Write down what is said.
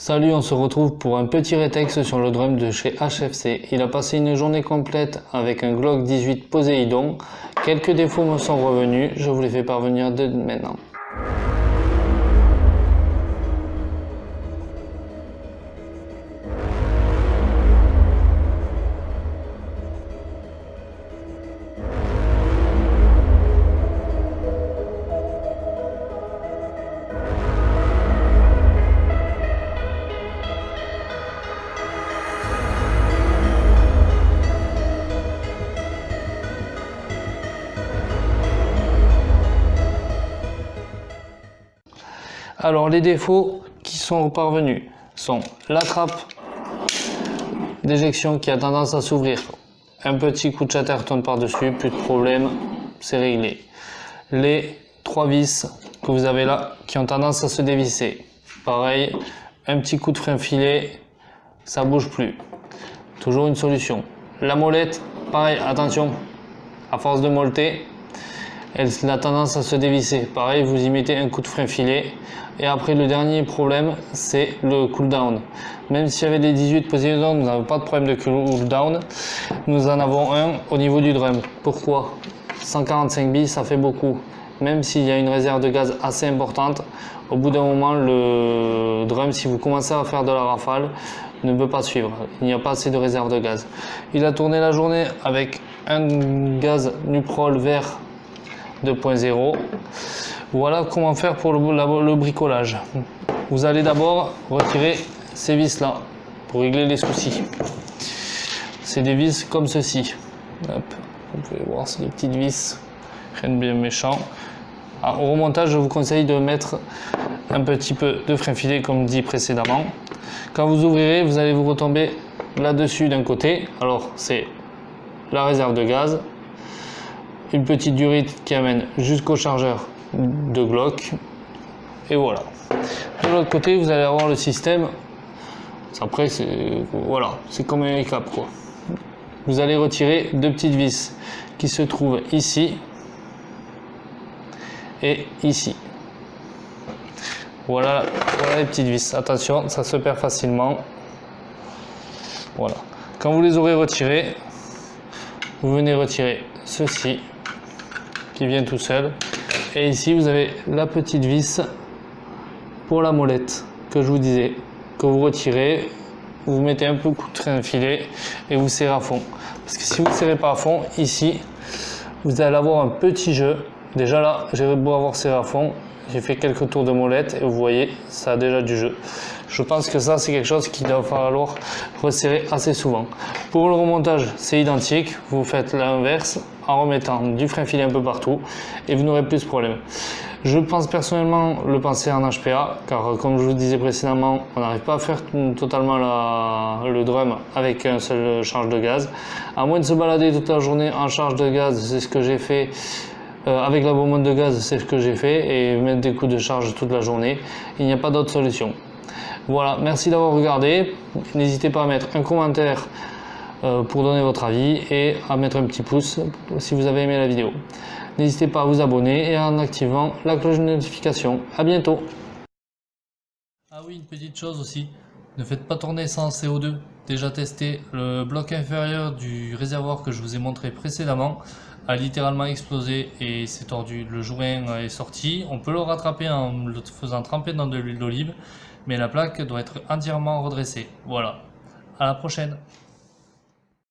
Salut, on se retrouve pour un petit rétexte sur le drum de chez HFC. Il a passé une journée complète avec un Glock 18 Poséidon. Quelques défauts me sont revenus, je vous les fais parvenir dès maintenant. Alors les défauts qui sont parvenus sont la trappe d'éjection qui a tendance à s'ouvrir. Un petit coup de chatterton par-dessus, plus de problème, c'est réglé. Les 3 vis que vous avez là qui ont tendance à se dévisser. Pareil, un petit coup de frein filet, ça bouge plus. Toujours une solution. La molette, pareil, attention, à force de molleter, elle a tendance à se dévisser. Pareil, vous y mettez un coup de frein filet. Et après, le dernier problème, c'est le cooldown. Même s'il y avait des 18 Poséidon, nous n'avons pas de problème de cooldown. Nous en avons un au niveau du drum. Pourquoi? 145 billes, ça fait beaucoup. Même s'il y a une réserve de gaz assez importante, au bout d'un moment, le drum, si vous commencez à faire de la rafale, ne peut pas suivre. Il n'y a pas assez de réserve de gaz. Il a tourné la journée avec un gaz Nuprol vert 2.0. Voilà comment faire pour le bricolage. Vous allez d'abord retirer ces vis là pour régler les soucis. C'est des vis comme ceci. Hop. Vous pouvez voir, c'est des petites vis, rien de bien méchant. Au remontage, je vous conseille de mettre un petit peu de frein filet comme dit précédemment. Quand vous ouvrirez, vous allez vous retomber là-dessus d'un côté. Alors c'est la réserve de gaz, une petite durite qui amène jusqu'au chargeur de Glock, et voilà. De l'autre côté, vous allez avoir le système. Après, voilà, c'est comme un cap quoi. Vous allez retirer 2 petites vis qui se trouvent ici et ici. Voilà les petites vis. Attention, ça se perd facilement. Voilà. Quand vous les aurez retirées, vous venez retirer ceci qui vient tout seul. Et ici, vous avez la petite vis pour la molette que je vous disais, que vous retirez, vous mettez un peu de coup de frein filet et vous serrez à fond. Parce que si vous ne serrez pas à fond, ici, vous allez avoir un petit jeu. Déjà là, j'ai beau avoir serré à fond, j'ai fait quelques tours de molette et vous voyez, ça a déjà du jeu. Je pense que ça, c'est quelque chose qu'il va falloir resserrer assez souvent. Pour le remontage, c'est identique. Vous faites l'inverse en remettant du frein filet un peu partout et vous n'aurez plus de problème. Je pense personnellement le penser en HPA, car comme je vous disais précédemment, on n'arrive pas à faire totalement le drum avec un seul charge de gaz. À moins de se balader toute la journée en charge de gaz, c'est ce que j'ai fait. Avec la bonbonne de gaz, c'est ce que j'ai fait, et mettre des coups de charge toute la journée. Il n'y a pas d'autre solution. Voilà, merci d'avoir regardé. N'hésitez pas à mettre un commentaire pour donner votre avis et à mettre un petit pouce si vous avez aimé la vidéo. N'hésitez pas à vous abonner et en activant la cloche de notification. À bientôt. Ah oui, une petite chose aussi, ne faites pas tourner sans CO2. Déjà testé, le bloc inférieur du réservoir que je vous ai montré précédemment a littéralement explosé et s'est tordu. Le joint est sorti. On peut le rattraper en le faisant tremper dans de l'huile d'olive, mais la plaque doit être entièrement redressée. Voilà, à la prochaine.